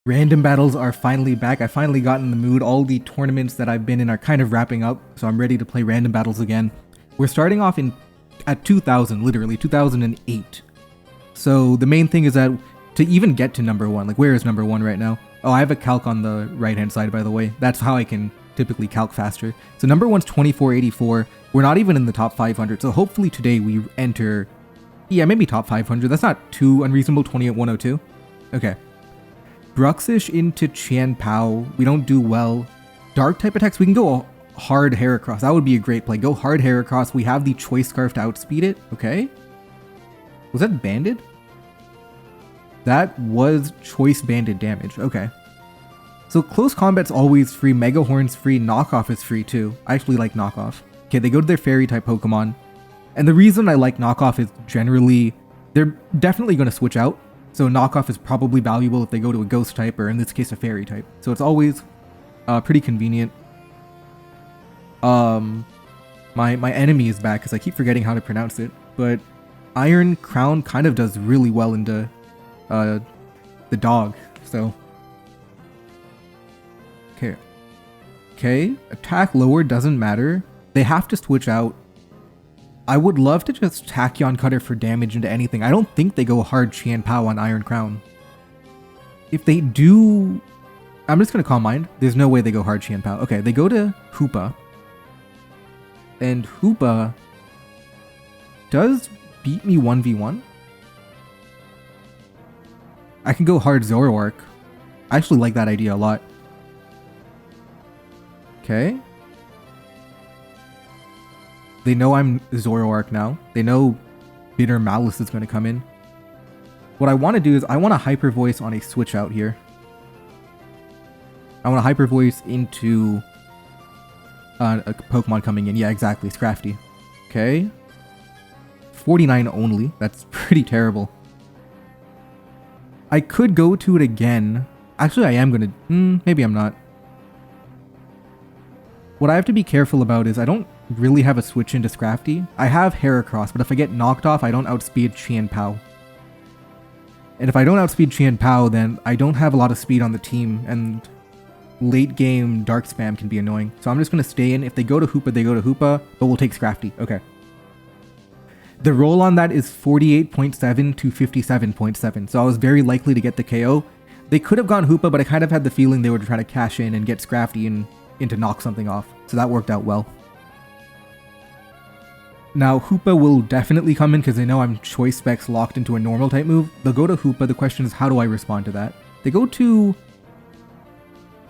Random battles are finally back. I finally got in the mood. All the tournaments that I've been in are kind of wrapping up, so I'm ready to play random battles again. We're starting off at 2000, literally 2008. So the main thing is that to even get to number one, like where is number one right now? Oh, I have a calc on the right hand side, by the way. That's how I can typically calc faster. So number one's 2484. We're not even in the top 500. So hopefully today we enter, yeah, maybe top 500. That's not too unreasonable. 28102. Okay. Bruxish into Qian Pao. We don't do well. Dark type attacks, we can go hard Heracross. That would be a great play. Go hard Heracross. We have the Choice Scarf to outspeed it. Okay. Was that banded? That was choice banded damage. Okay. So close combat's always free. Mega Horn's free. Knockoff is free too. I actually like Knockoff. Okay, they go to their fairy type Pokemon. And the reason I like Knockoff is generally, they're definitely going to switch out. So Knockoff is probably valuable if they go to a ghost type, or in this case a fairy type. So it's always pretty convenient. My enemy is back because I keep forgetting how to pronounce it. But Iron Crown kind of does really well into the dog. So okay, attack lower doesn't matter. They have to switch out. I would love to just Tachyon Cutter for damage into anything. I don't think they go hard Qian Pao on Iron Crown. If they do, I'm just gonna Calm Mind. There's no way they go hard Qian Pao. Okay, they go to Hoopa. And Hoopa does beat me 1v1. I can go hard Zoroark. I actually like that idea a lot. Okay. They know I'm Zoroark now. They know Bitter Malice is going to come in. What I want to do is I want to Hyper Voice on a switch out here. I want to Hyper Voice into a Pokemon coming in. Yeah, exactly. Scrafty. Okay. 49 only. That's pretty terrible. I could go to it again. Actually, I am going to... maybe I'm not. What I have to be careful about is I don't really have a switch into Scrafty. I have Heracross, but if I get knocked off, I don't outspeed Qian Pao. And if I don't outspeed Qian Pao, then I don't have a lot of speed on the team, and late game Dark Spam can be annoying. So I'm just going to stay in. If they go to Hoopa, they go to Hoopa, but we'll take Scrafty. Okay. The roll on that is 48.7 to 57.7, so I was very likely to get the KO. They could have gone Hoopa, but I kind of had the feeling they would try to cash in and get Scrafty and to knock something off, so that worked out well. Now, Hoopa will definitely come in because they know I'm Choice Specs locked into a normal type move. They'll go to Hoopa. The question is, how do I respond to that? They go to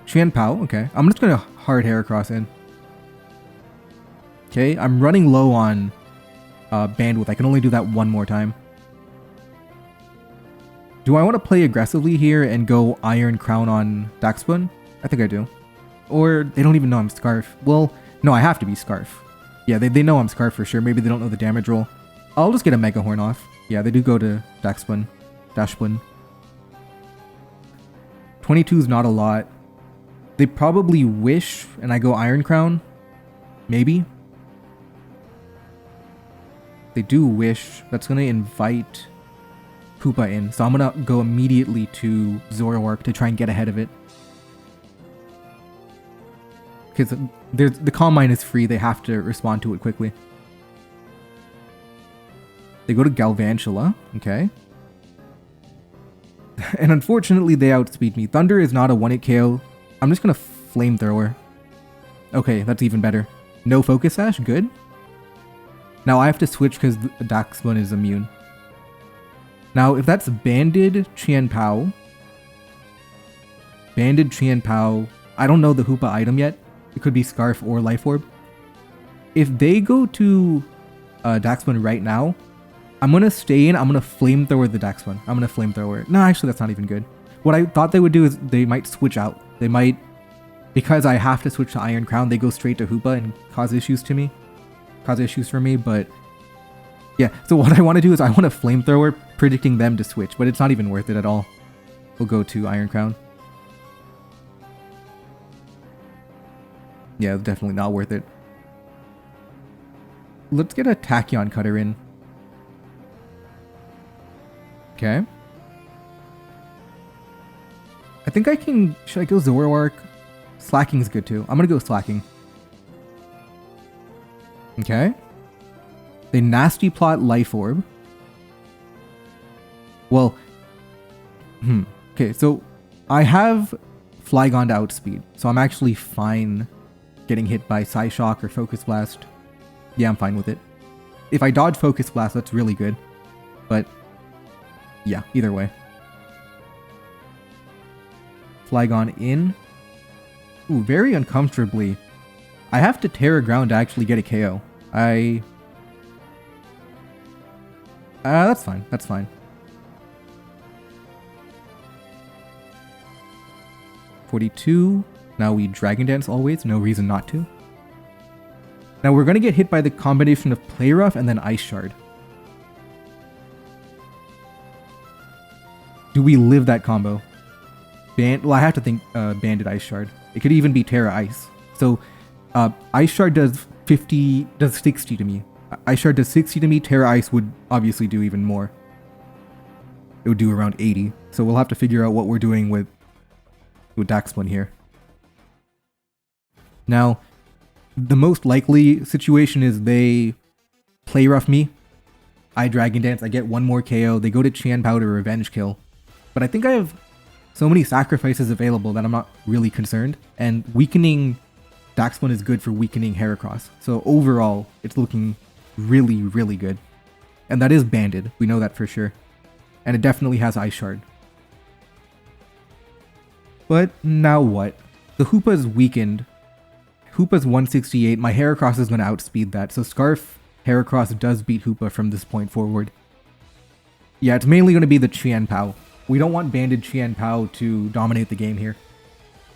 Qian Pao. Okay, I'm just going to hard Heracross in. Okay, I'm running low on bandwidth. I can only do that one more time. Do I want to play aggressively here and go Iron Crown on Darkspawn? I think I do. Or they don't even know I'm Scarf. Well, no, I have to be Scarf. Yeah, they know I'm Scarf for sure. Maybe they don't know the damage roll. I'll just get a Mega Horn off. Yeah, they do go to Dashbun. 22 is not a lot. They probably wish, and I go Iron Crown. Maybe. They do wish. That's going to invite Hoopa in. So I'm going to go immediately to Zoroark to try and get ahead of it. Because the Calm Mind is free, they have to respond to it quickly. They go to Galvantula, okay. And unfortunately, they outspeed me. Thunder is not a 1-hit KO. I'm just gonna Flamethrower. Okay, that's even better. No Focus Sash, good. Now I have to switch because Darkspawn is immune. Now, if that's Banded Qian Pao, I don't know the Hoopa item yet. It could be Scarf or Life Orb. If they go to Darkspawn right now, I'm going to stay in. I'm going to Flamethrower the Darkspawn. I'm going to Flamethrower it. No, actually, that's not even good. What I thought they would do is they might switch out. They might, because I have to switch to Iron Crown, they go straight to Hoopa and cause issues for me. But yeah, so what I want to do is I want to Flamethrower, predicting them to switch, but it's not even worth it at all. We'll go to Iron Crown. Yeah, definitely not worth it. Let's get a Tachyon Cutter in. Okay. I think I can... Should I go Zoroark? Slacking's good too. I'm gonna go Slacking. Okay. They nasty plot Life Orb. Well... Okay, so I have Flygon to outspeed, so I'm actually fine getting hit by Psyshock or Focus Blast. Yeah, I'm fine with it. If I dodge Focus Blast, that's really good. But, yeah, either way. Flygon in. Ooh, very uncomfortably. I have to Terra Ground to actually get a KO. That's fine, that's fine. 42. Now we Dragon Dance always, no reason not to. Now we're gonna get hit by the combination of Play Rough and then Ice Shard. Do we live that combo? Well, I have to think Banded Ice Shard. It could even be Terra Ice. So Ice Shard does 60 to me. Ice Shard does 60 to me, Terra Ice would obviously do even more. It would do around 80. So we'll have to figure out what we're doing with Daxplin here. Now, the most likely situation is they Play Rough me, I Dragon Dance, I get one more KO, they go to Chien-Pao to Revenge Kill. But I think I have so many sacrifices available that I'm not really concerned, and weakening Daxplin is good for weakening Heracross. So overall, it's looking really, really good. And that is banded, we know that for sure. And it definitely has Ice Shard. But now what? The Hoopa's weakened. Hoopa's 168, my Heracross is going to outspeed that, so Scarf Heracross does beat Hoopa from this point forward. Yeah, it's mainly going to be the Chien-Pao. We don't want banded Chien-Pao to dominate the game here.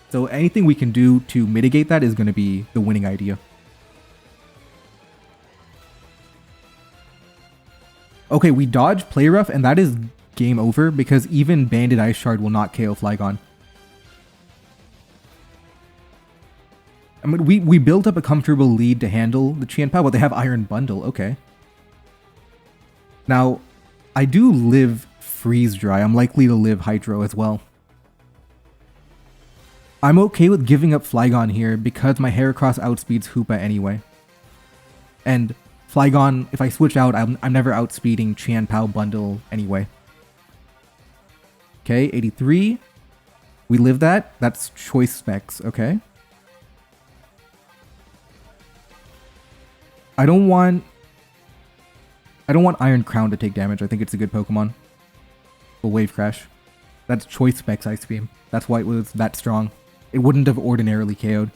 So anything we can do to mitigate that is going to be the winning idea. Okay, we dodge Play Rough, and that is game over, because even Banded Ice Shard will not KO Flygon. I mean, we built up a comfortable lead to handle the Chien-Pao, but they have Iron Bundle, okay. Now, I do live Freeze Dry, I'm likely to live Hydro as well. I'm okay with giving up Flygon here because my Heracross outspeeds Hoopa anyway. And Flygon, if I switch out, I'm never outspeeding Chien-Pao Bundle anyway. Okay, 83. We live that. That's Choice Specs, okay. I don't want Iron Crown to take damage. I think it's a good Pokemon. A Wave Crash. That's Choice Specs Ice Beam. That's why it was that strong. It wouldn't have ordinarily KO'd.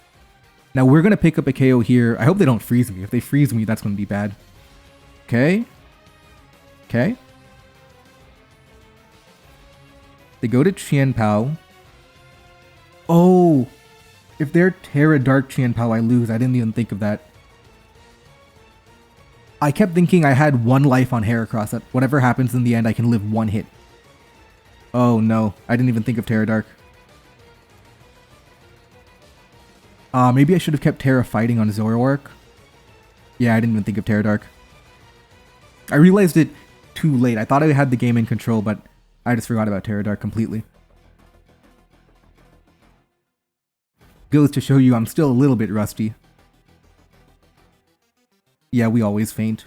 Now we're going to pick up a KO here. I hope they don't freeze me. If they freeze me, that's going to be bad. Okay. Okay. They go to Chien-Pao. Oh! If they're Terra Dark Chien-Pao, I lose. I didn't even think of that. I kept thinking I had one life on Heracross, that whatever happens in the end, I can live one hit. Oh no, I didn't even think of Terra Dark. Maybe I should have kept Terra Fighting on Zoroark. Yeah, I didn't even think of Terra Dark. I realized it too late. I thought I had the game in control, but I just forgot about Terra Dark completely. Goes to show you I'm still a little bit rusty. Yeah, we always faint.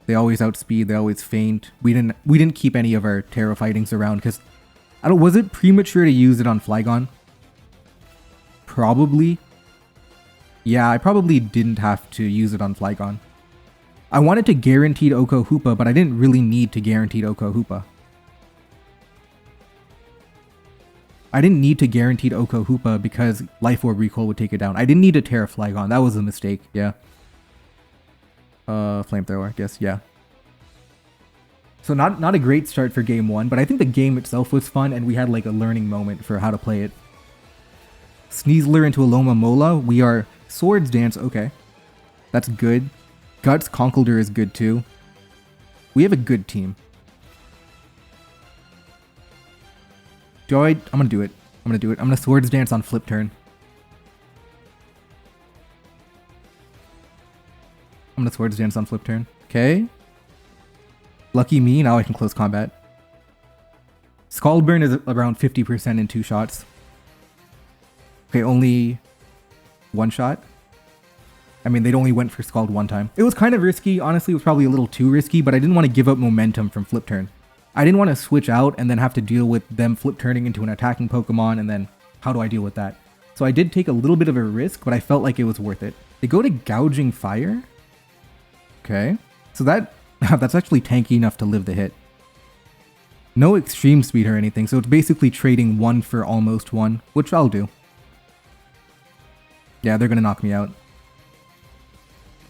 They always outspeed, they always faint. We didn't keep any of our Terra Fightings around because was it premature to use it on Flygon? Probably. Yeah, I probably didn't have to use it on Flygon. I wanted to guaranteed Oko Hoopa, but I didn't really need to guaranteed Oko Hoopa. I didn't need to guaranteed Oko Hoopa because Life Orb Recoil would take it down. I didn't need to Terra Flygon. That was a mistake, yeah. Flamethrower, I guess, yeah. So not a great start for game one, but I think the game itself was fun and we had like a learning moment for how to play it. Sneasler into Alomomola. We are Swords Dance, okay. That's good. Guts Conkeldurr is good too. We have a good team. I'm gonna do it. I'm gonna Swords Dance on flip turn. I'm gonna Swords Dance on flip turn. Okay. Lucky me, now I can close combat. Scald Burn is around 50% in 2 shots. Okay, only one shot. I mean, they'd only went for Scald one time. It was kind of risky. Honestly, it was probably a little too risky, but I didn't want to give up momentum from flip turn. I didn't want to switch out and then have to deal with them flip turning into an attacking Pokemon, and then how do I deal with that? So I did take a little bit of a risk, but I felt like it was worth it. They go to Gouging Fire. Okay. So that's actually tanky enough to live the hit. No extreme speed or anything, so it's basically trading 1 for almost 1, which I'll do. Yeah, they're gonna knock me out.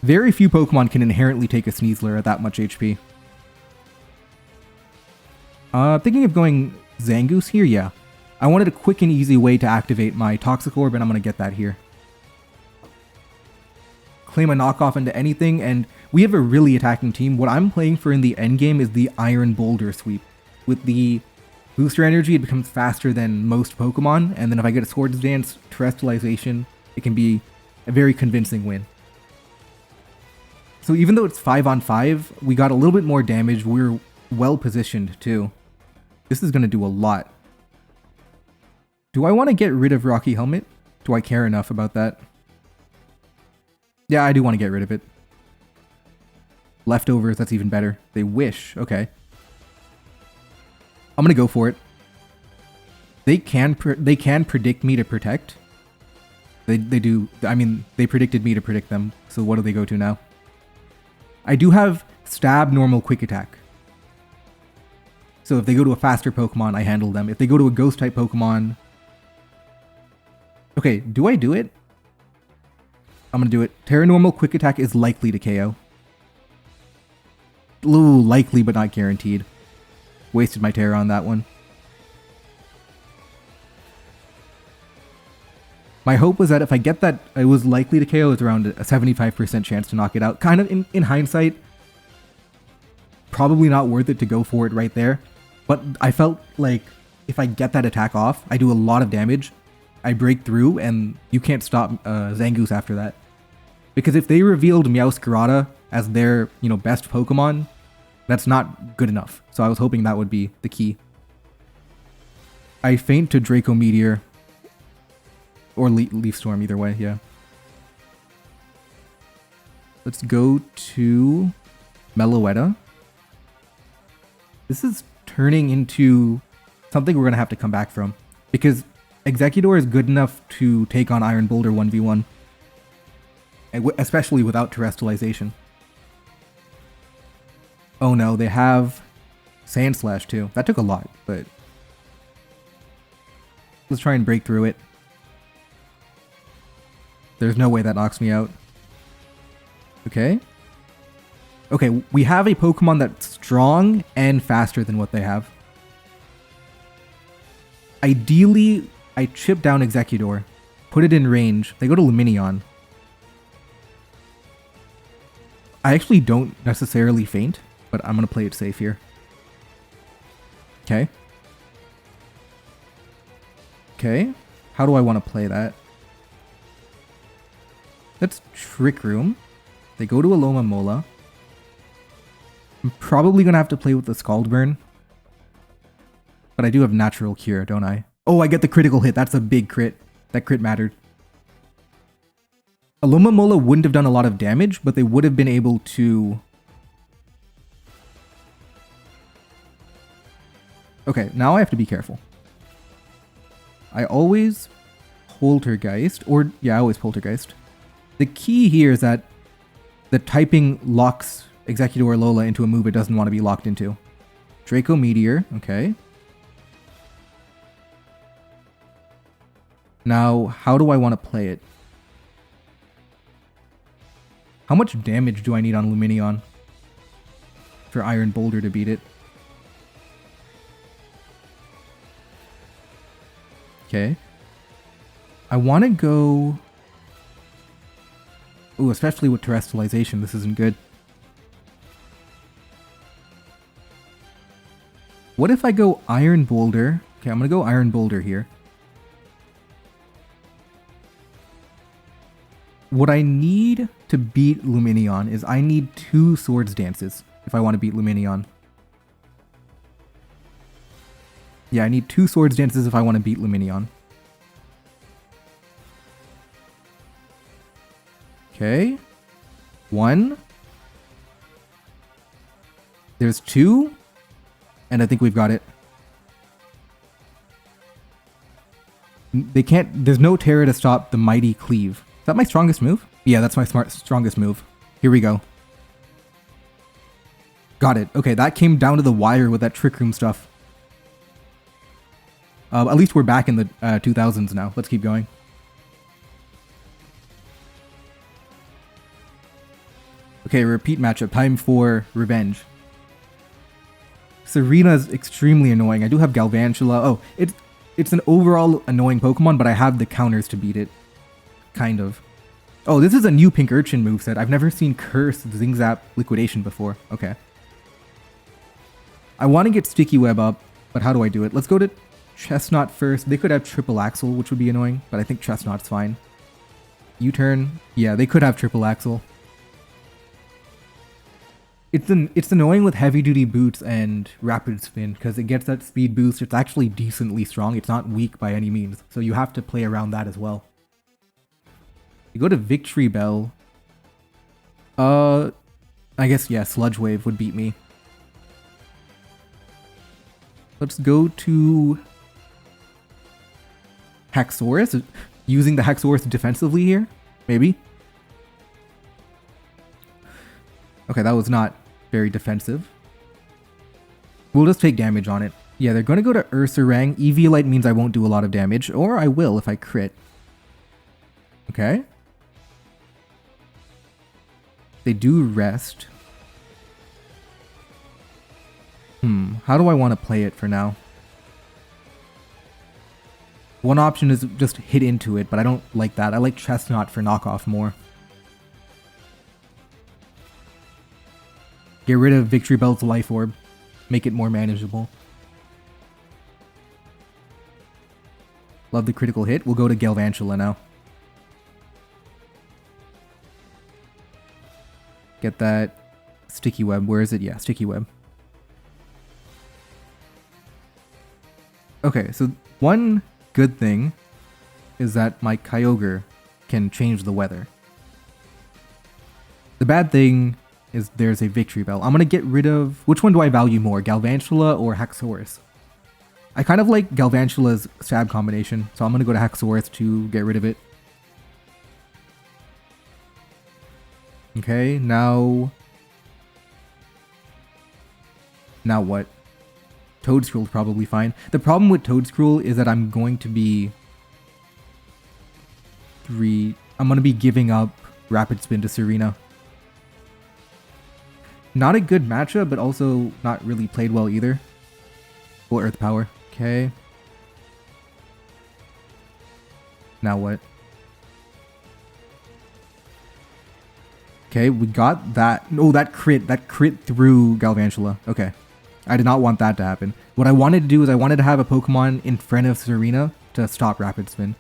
Very few Pokemon can inherently take a Sneasler at that much HP. Thinking of going Zangoose here? Yeah. I wanted a quick and easy way to activate my Toxic Orb, and I'm gonna get that here. Claim a knockoff into anything, and we have a really attacking team. What I'm playing for in the endgame is the Iron Boulder sweep. With the booster energy, it becomes faster than most Pokemon, and then if I get a Swords Dance, Terrestrialization, it can be a very convincing win. So even though it's 5-on-5, we got a little bit more damage. We're well positioned too. This is going to do a lot. Do I want to get rid of Rocky Helmet? Do I care enough about that? Yeah, I do want to get rid of it. Leftovers, that's even better. They wish. Okay. I'm going to go for it. They can predict me to protect. They do. I mean, they predicted me to predict them. So what do they go to now? I do have Stab, Normal, Quick Attack. So if they go to a faster Pokemon, I handle them. If they go to a Ghost-type Pokemon... Okay, do I do it? I'm gonna do it. Terra Normal, Quick Attack is likely to KO. Ooh, likely but not guaranteed. Wasted my Terra on that one. My hope was that if I get that it was likely to KO, it's around a 75% chance to knock it out. Kind of in hindsight, probably not worth it to go for it right there. But I felt like if I get that attack off, I do a lot of damage. I break through, and you can't stop Zangoose after that. Because if they revealed Meowscarada as their, best Pokemon, that's not good enough. So I was hoping that would be the key. I feint to Draco Meteor. Or Leaf Storm, either way, yeah. Let's go to Meloetta. This is turning into something we're going to have to come back from. Because Exeggutor is good enough to take on Iron Boulder 1v1. Especially without Terrestrialization. Oh no, they have Sandslash too. That took a lot, but... Let's try and break through it. There's no way that knocks me out. Okay. Okay, we have a Pokemon that's strong and faster than what they have. Ideally, I chip down Exeggutor, put it in range. They go to Lumineon. I actually don't necessarily feint, but I'm going to play it safe here. Okay. Okay. How do I want to play that? That's Trick Room. They go to Alomomola. I'm probably going to have to play with the Scald Burn. But I do have Natural Cure, don't I? Oh, I get the critical hit. That's a big crit. That crit mattered. Alomomola wouldn't have done a lot of damage, but they would have been able to... Okay, now I have to be careful. I always Poltergeist, or yeah, I always Poltergeist. The key here is that the typing locks Exeggutor Alola into a move it doesn't want to be locked into. Draco Meteor, okay. Now, how do I want to play it? How much damage do I need on Lumineon for Iron Boulder to beat it? Okay. I want to go... Ooh, especially with Terrestrialization, this isn't good. What if I go Iron Boulder? Okay, I'm going to go Iron Boulder here. What I need to beat Lumineon is I need 2 Swords Dances if I want to beat Lumineon. Yeah, I need 2 Swords Dances if I want to beat Lumineon. Okay. 1. There's 2. And I think we've got it. They can't... There's no Terra to stop the Mighty Cleave. Is that my strongest move? Yeah, that's my strongest move. Here we go. Got it. Okay, that came down to the wire with that Trick Room stuff. At least we're back in the 2000s now. Let's keep going. Okay, repeat matchup. Time for revenge. Serena is extremely annoying. I do have Galvantula. Oh, it's an overall annoying Pokemon, but I have the counters to beat it. Kind of. Oh, this is a new Pink Urchin moveset. I've never seen Curse, Zingzap, Liquidation before. Okay. I want to get Sticky Web up, but how do I do it? Let's go to Chestnut first. They could have Triple Axle, which would be annoying, but I think Chestnut's fine. U-turn. Yeah, they could have Triple Axle. It's annoying with heavy duty boots and rapid spin because it gets that speed boost. It's actually decently strong. It's not weak by any means. So you have to play around that as well. You go to Victory Bell. I guess, yeah, Sludge Wave would beat me. Let's go to Haxorus. Using the Haxorus defensively here? Maybe? Okay, that was not very defensive. We'll just take damage on it. Yeah, they're going to go to Ursaring. Eviolite means I won't do a lot of damage, or I will if I crit. Okay. They do rest. How do I want to play it for now? One option is just hit into it, but I don't like that. I like Chestnut for knockoff more. Get rid of Victory Bell's Life Orb. Make it more manageable. Love the critical hit. We'll go to Galvantula now. Get that Sticky Web. Where is it? Yeah, Sticky Web. Okay, so one good thing is that my Kyogre can change the weather. The bad thing is there's a Victory Bell. I'm going to get rid of... Which one do I value more, Galvantula or Haxorus? I kind of like Galvantula's stab combination, so I'm going to go to Haxorus to get rid of it. Okay, now... Now what? Toedscruel's probably fine. The problem with Toedscruel is that I'm going to be... I'm going to be giving up Rapid Spin to Serena. Not a good matchup, but also not really played well either. Full Earth Power. Okay. Now what? Okay, we got that. Oh, that crit through Galvantula. Okay. I did not want that to happen. What I wanted to do is I wanted to have a Pokemon in front of Serena to stop Rapid Spin.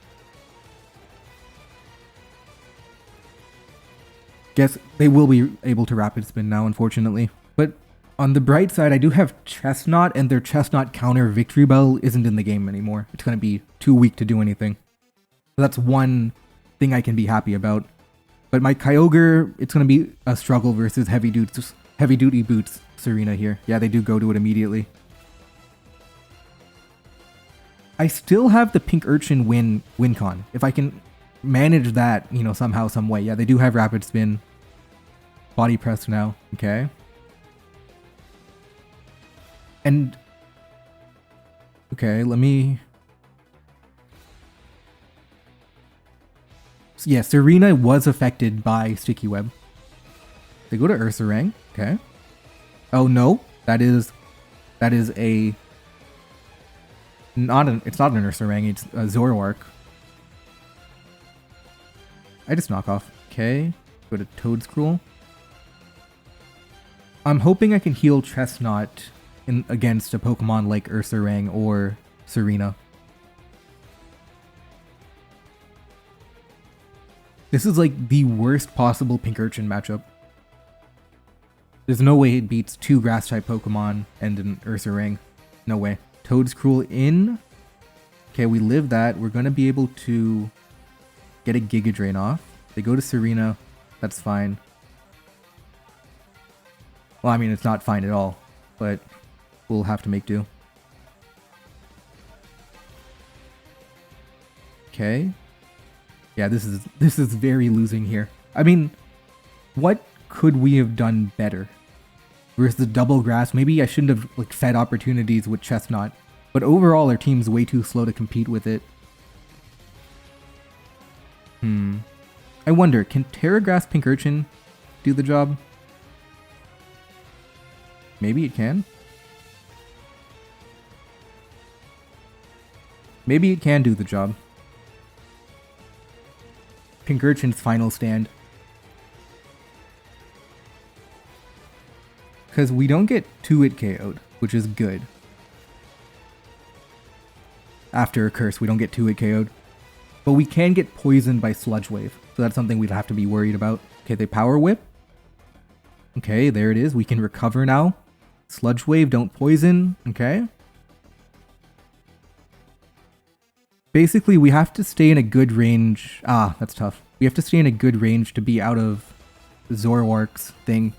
Guess they will be able to Rapid Spin now, unfortunately. But on the bright side, I do have Chestnut, and their Chestnut counter Victory Bell isn't in the game anymore. It's going to be too weak to do anything. So that's one thing I can be happy about. But my Kyogre, it's going to be a struggle versus Heavy Duty Boots Serena here. Yeah, they do go to it immediately. I still have the Pink Urchin win-con. If I can manage that, you know, somehow, some way. Yeah, they do have Rapid Spin. Body Press now. Okay. And... Okay, let me... So yeah, Serena was affected by Sticky Web. They go to Ursaring. Okay. Oh no, that is a... it's not an Ursaring, it's a Zoroark. I just knock off. Okay. Go to Toedscruel. I'm hoping I can heal Chestnut against a Pokemon like Ursaring or Serena. This is like the worst possible Pink Urchin matchup. There's no way it beats two Grass-type Pokemon and an Ursaring. No way. Toedscruel in. Okay, we live that. We're going to be able to get a Giga Drain off. They go to Serena. That's fine. Well, I mean, it's not fine at all, but we'll have to make do. Okay. Yeah, this is very losing here. I mean, what could we have done better? Versus the double grass, maybe I shouldn't have like fed opportunities with Chestnut, but overall our team's way too slow to compete with it. I wonder, can Terragrass Pink Urchin do the job? Maybe it can. Maybe it can do the job. Pink Urchin's final stand. Because we don't get 2-hit KO'd, which is good. After a curse, we don't get 2-hit KO'd. But we can get poisoned by Sludge Wave, so that's something we'd have to be worried about. Okay, they Power Whip. Okay, there it is. We can recover now. Sludge Wave, don't poison. Okay. Basically, we have to stay in a good range. Ah, that's tough. We have to stay in a good range to be out of Zoroark's thing.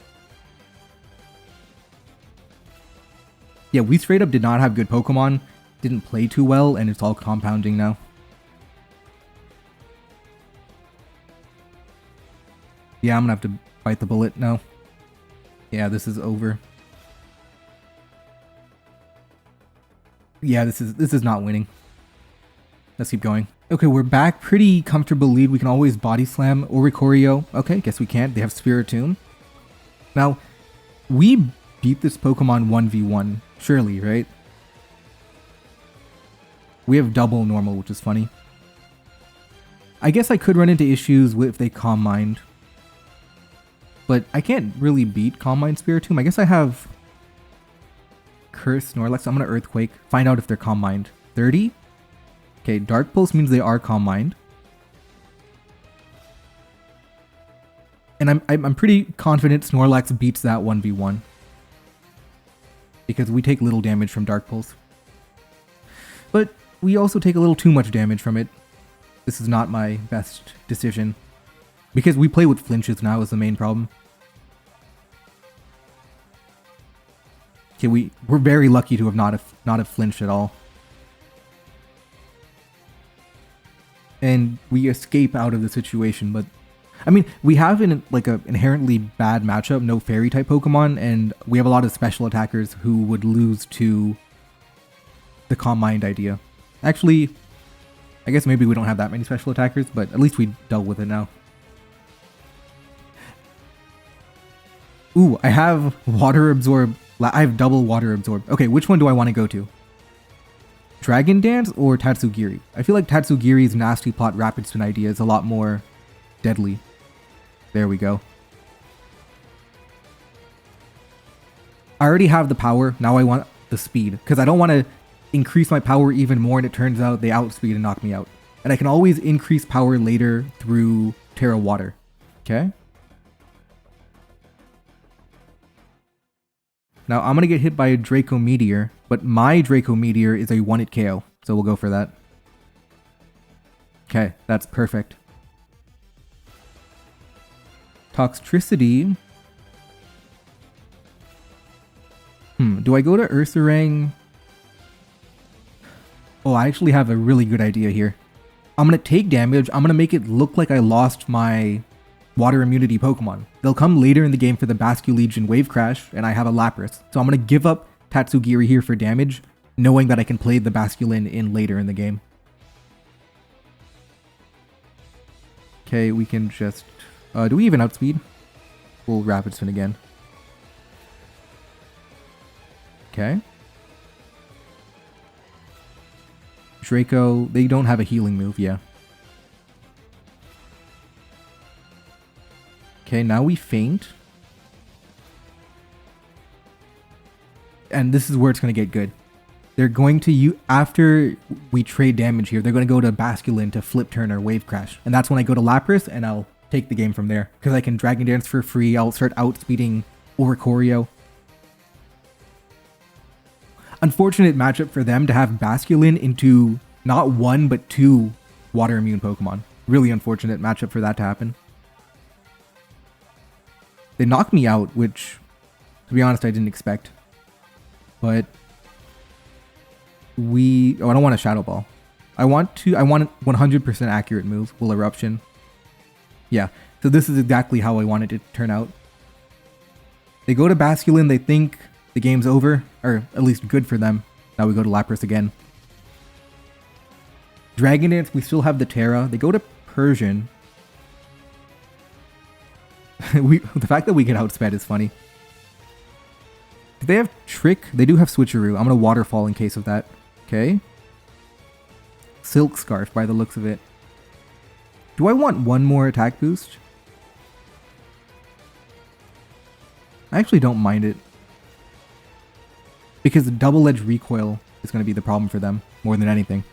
Yeah, we straight up did not have good Pokemon, didn't play too well, and it's all compounding now. Yeah, I'm gonna have to bite the bullet now. Yeah, this is over. Yeah, this is not winning. Let's keep going. Okay, we're back. Pretty comfortable lead. We can always Body Slam Oricorio. Okay, guess we can't. They have Spiritomb. Now, we beat this Pokemon 1v1, surely, right? We have double normal, which is funny. I guess I could run into issues if they Calm Mind. But I can't really beat Calm Mind Spiritomb. I guess I have Curse Snorlax. I'm going to Earthquake. Find out if they're Calm Mind. 30? Okay, Dark Pulse means they are Calm Mind. And I'm pretty confident Snorlax beats that 1v1. Because we take little damage from Dark Pulse. But we also take a little too much damage from it. This is not my best decision. Because we play with flinches now is the main problem. Okay, we're very lucky to have not have flinched at all. And we escape out of the situation, but I mean, we have an inherently bad matchup, no fairy type Pokemon, and we have a lot of special attackers who would lose to the Calm Mind idea. Actually, I guess maybe we don't have that many special attackers, but at least we dealt with it now. Ooh, I have Water Absorb. I have double Water Absorb. Okay, which one do I want to go to? Dragon Dance or Tatsugiri? I feel like Tatsugiri's Nasty Plot Rapid Spin idea is a lot more deadly. There we go. I already have the power, now I want the speed, because I don't want to increase my power even more and it turns out they outspeed and knock me out. And I can always increase power later through Terra Water. Okay? Now I'm going to get hit by a Draco Meteor, but my Draco Meteor is a 1-hit KO, so we'll go for that. Okay, that's perfect. Toxtricity. Do I go to Ursaring? Oh, I actually have a really good idea here. I'm going to take damage. I'm going to make it look like I lost my water immunity Pokemon. They'll come later in the game for the Basculegion and Wave Crash, and I have a Lapras. So I'm going to give up Tatsugiri here for damage, knowing that I can play the Basculin in later in the game. Okay, we can just... do we even outspeed? We'll Rapid Spin again. Okay. Draco, they don't have a healing move, yeah. Okay, now we faint. And this is where it's going to get good. They're going to, after we trade damage here, they're going to go to Basculin to flip turn or Wave Crash. And that's when I go to Lapras and I'll take the game from there. Because I can Dragon Dance for free, I'll start outspeeding Oricorio. Unfortunate matchup for them to have Basculin into not one, but two water immune Pokemon. Really unfortunate matchup for that to happen. They knocked me out, which, to be honest, I didn't expect. But I don't want a Shadow Ball. I want 100% accurate move, Will Eruption. Yeah, so this is exactly how I wanted it to turn out. They go to Basculin, they think the game's over, or at least good for them. Now we go to Lapras again. Dragon Dance, we still have the Terra. They go to Persian. The fact that we get outsped is funny. Do they have Trick? They do have Switcheroo. I'm going to Waterfall in case of that. Okay. Silk Scarf by the looks of it. Do I want one more attack boost? I actually don't mind it. Because the double-edged recoil is going to be the problem for them more than anything.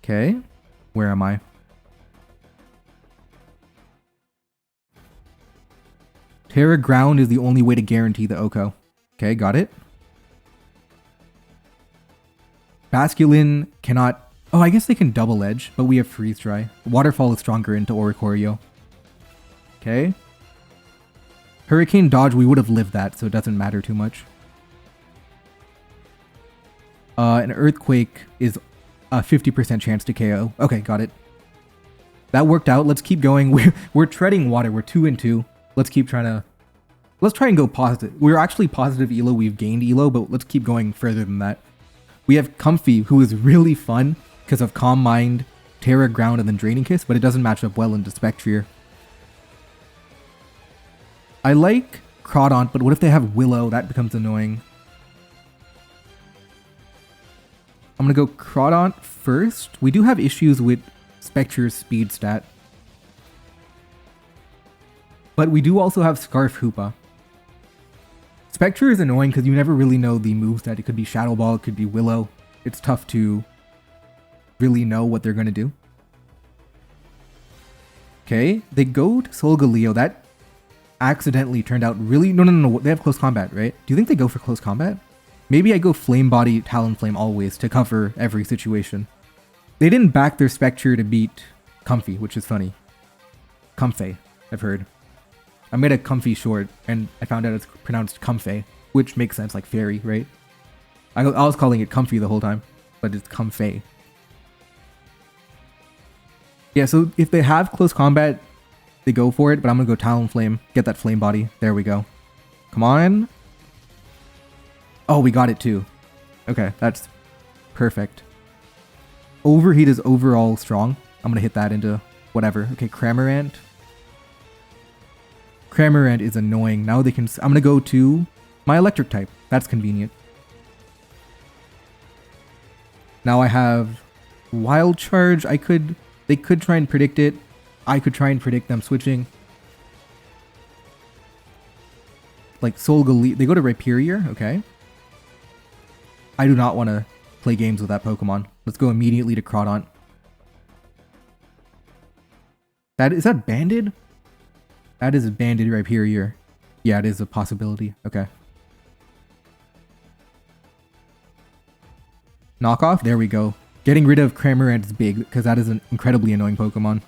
Okay. Where am I? Terra Ground is the only way to guarantee the Oko. Okay, got it. Basculin cannot... Oh, I guess they can double edge, but we have Freeze Dry. Waterfall is stronger into Oricorio. Okay. Hurricane Dodge, we would have lived that, so it doesn't matter too much. An Earthquake is a 50% chance to KO. Okay, got it. That worked out. Let's keep going. We're treading water. We're 2-2. Let's keep trying to... Let's try and go positive. We're actually positive Elo. We've gained Elo, but let's keep going further than that. We have Comfey, who is really fun because of Calm Mind, Terra Ground, and then Draining Kiss, but it doesn't match up well into Spectrier. I like Crawdaunt, but what if they have Willow? That becomes annoying. I'm going to go Crawdaunt first. We do have issues with Spectrier's speed stat. But we do also have Scarf Hoopa. Spectrier is annoying because you never really know the moves that it could be Shadow Ball, it could be Willow. It's tough to really know what they're going to do. Okay, they go to Solgaleo. That accidentally turned out really... No. They have close combat, right? Do you think they go for close combat? Maybe I go Flame Body, Talonflame always to cover every situation. They didn't back their Spectrier to beat Comfey, which is funny. Comfey, I've heard. I made a Comfey short, and I found out it's pronounced Comfey, which makes sense, like fairy, right? I was calling it Comfey the whole time, but it's Comfey. Yeah, so if they have close combat, they go for it, but I'm going to go Talonflame, get that Flame Body. There we go. Come on. Oh, we got it too. Okay, that's perfect. Overheat is overall strong. I'm going to hit that into whatever. Okay, Cramorant. Cramorant is annoying. Now they can... I'm going to go to my electric type. That's convenient. Now I have Wild Charge. They could try and predict it. I could try and predict them switching. Like Solgaleo. They go to Rhyperior. Okay. I do not want to play games with that Pokemon. Let's go immediately to Crawdaunt. Is that Banded? That is a Banded Rhyperior. Yeah, it is a possibility. Okay. Knockoff? There we go. Getting rid of Cramorant is big, because that is an incredibly annoying Pokemon.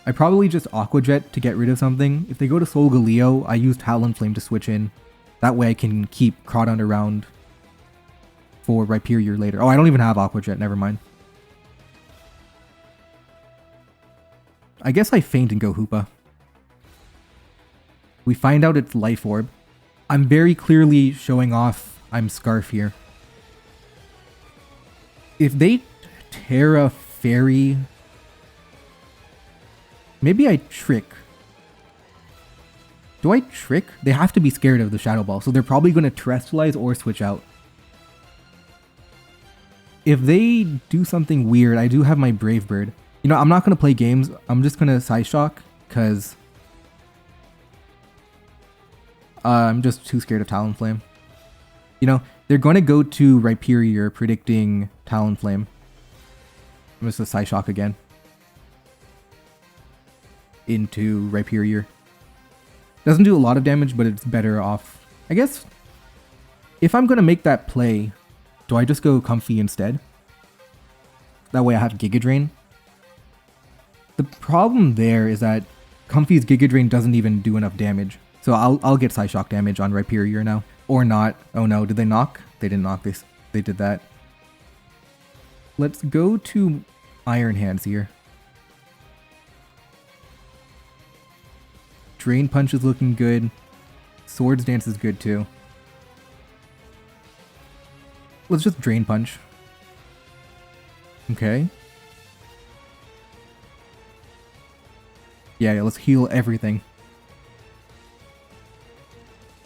I probably just Aqua Jet to get rid of something. If they go to Solgaleo, I use Talonflame to switch in. That way I can keep Crawdaunt around for Rhyperior later. Oh, I don't even have Aqua Jet, never mind. I guess I feint and go Hoopa. We find out it's Life Orb. I'm very clearly showing off I'm Scarf here. If they Terra Fairy... Maybe I Trick. Do I Trick? They have to be scared of the Shadow Ball, so they're probably going to Terrestrialize or switch out. If they do something weird, I do have my Brave Bird. You know, I'm not going to play games. I'm just going to Psyshock, because I'm just too scared of Talonflame. You know, they're going to go to Rhyperior, predicting Talonflame. I'm just a Psyshock again. Into Rhyperior. Doesn't do a lot of damage, but it's better off. I guess, if I'm going to make that play, do I just go Comfey instead? That way I have Giga Drain. The problem there is that Comfy's Giga Drain doesn't even do enough damage. So I'll get Psyshock damage on Rhyperior now. Or not. Oh no, did they knock? They didn't knock. They did that. Let's go to Iron Hands here. Drain Punch is looking good. Swords Dance is good too. Let's just Drain Punch. Okay. Yeah, let's heal everything.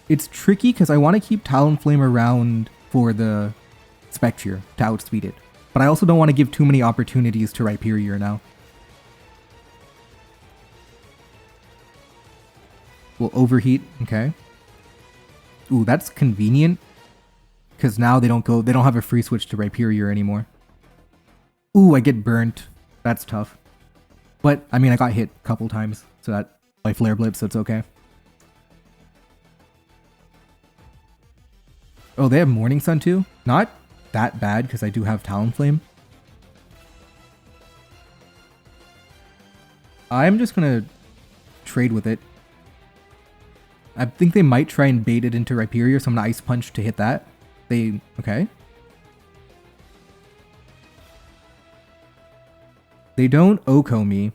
It's tricky because I want to keep Talonflame around for the Spectre to outspeed it. But I also don't want to give too many opportunities to Rhyperior now. We'll overheat, okay. Ooh, that's convenient. Because now they don't have a free switch to Rhyperior anymore. Ooh, I get burnt. That's tough. But, I mean, I got hit a couple times, so that, by Flare Blitz, so it's okay. Oh, they have Morning Sun too? Not that bad, because I do have Talonflame. I'm just gonna trade with it. I think they might try and bait it into Rhyperior, so I'm gonna Ice Punch to hit that. Okay. They don't Oko me.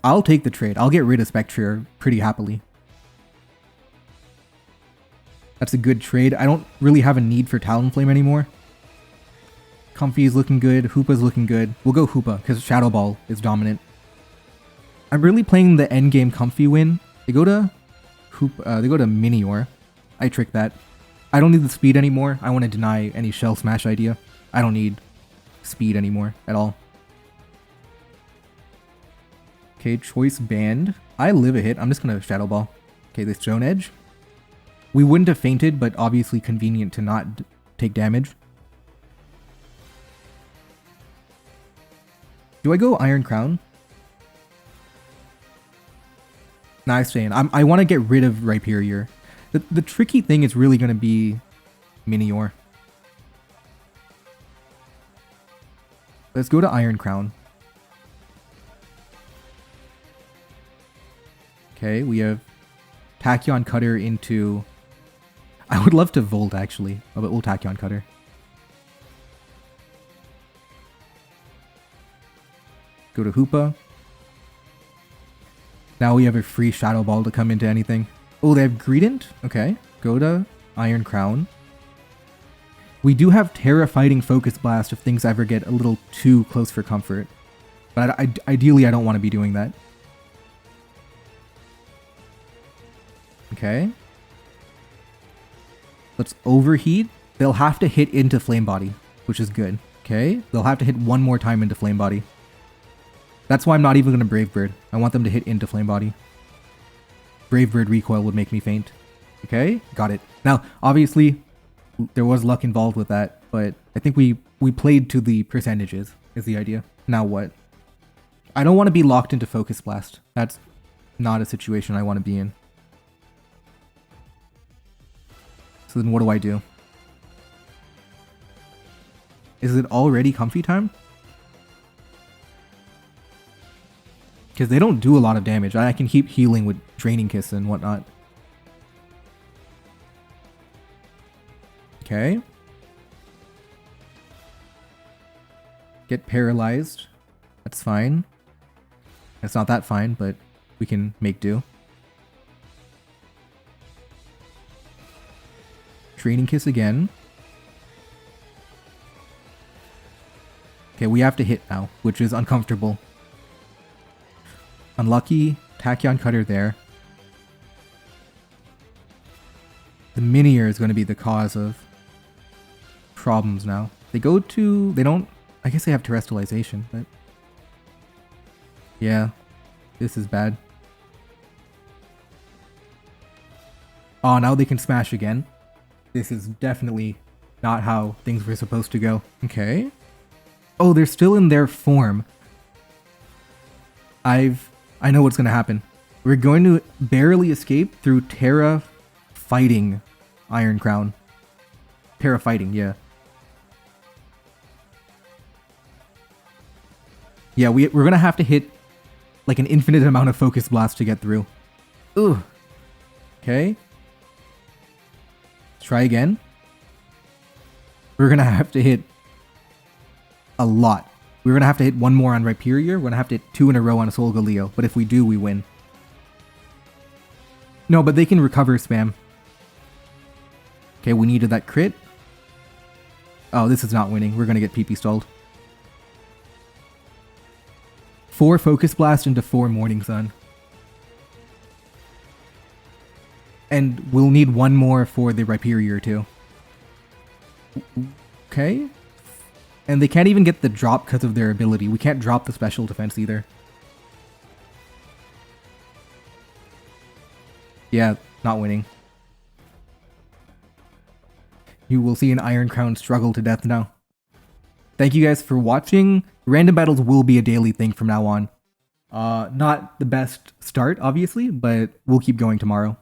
I'll take the trade. I'll get rid of Spectre pretty happily. That's a good trade. I don't really have a need for Talonflame anymore. Comfy is looking good. Hoopa's looking good. We'll go Hoopa, because Shadow Ball is dominant. I'm really playing the endgame Comfy win. They go to Minior. I tricked that. I don't need the speed anymore. I want to deny any Shell Smash idea. I don't need speed anymore at all. Okay, choice banned. I live a hit. I'm just gonna Shadow Ball. Okay, this Stone Edge. We wouldn't have fainted, but obviously convenient to not take damage. Do I go Iron Crown? Nah, I stay in. I want to get rid of Rhyperior. The tricky thing is really going to be Minior. Let's go to Iron Crown. Okay, we have Tachyon Cutter into... I would love to Volt, actually. Oh, but we'll Tachyon Cutter. Go to Hoopa. Now we have a free Shadow Ball to come into anything. Oh, they have Greedent? Okay. Go to Iron Crown. We do have Terra Fighting Focus Blast if things ever get a little too close for comfort. But ideally, I don't want to be doing that. Okay. Let's overheat. They'll have to hit into Flame Body, which is good. Okay. They'll have to hit one more time into Flame Body. That's why I'm not even going to Brave Bird. I want them to hit into Flame Body. Brave Bird recoil would make me faint. Okay, got it. Now, obviously, there was luck involved with that, but I think we played to the percentages, is the idea. Now what? I don't want to be locked into Focus Blast. That's not a situation I want to be in. So then what do I do? Is it already Comfy time? Because they don't do a lot of damage. I can keep healing with Draining Kiss and whatnot. Okay. Get paralyzed. That's fine. It's not that fine, but we can make do. Draining Kiss again. Okay, we have to hit now, which is uncomfortable. Unlucky. Tachyon Cutter there. The Minior is going to be the cause of problems now. They don't... I guess they have Terrestrialization, but... Yeah. This is bad. Oh, now they can smash again. This is definitely not how things were supposed to go. Okay. Oh, they're still in their form. I know what's going to happen. We're going to barely escape through Terra Fighting Iron Crown. Terra Fighting, yeah. Yeah, we're going to have to hit like an infinite amount of Focus Blast to get through. Ugh. Okay. Let's try again. We're gonna have to hit a lot. We're gonna have to hit one more on Rhyperior. We're gonna have to hit 2 in a row on Solgaleo. But if we do, we win. No, but they can recover spam. Okay, we needed that crit. Oh, this is not winning. We're gonna get PP stalled. 4 Focus Blast into 4 Morning Sun. And we'll need one more for the Rhyperior too. Okay. And they can't even get the drop because of their ability. We can't drop the special defense either. Yeah, not winning. You will see an Iron Crown struggle to death now. Thank you guys for watching. Random battles will be a daily thing from now on. Not the best start, obviously, but we'll keep going tomorrow.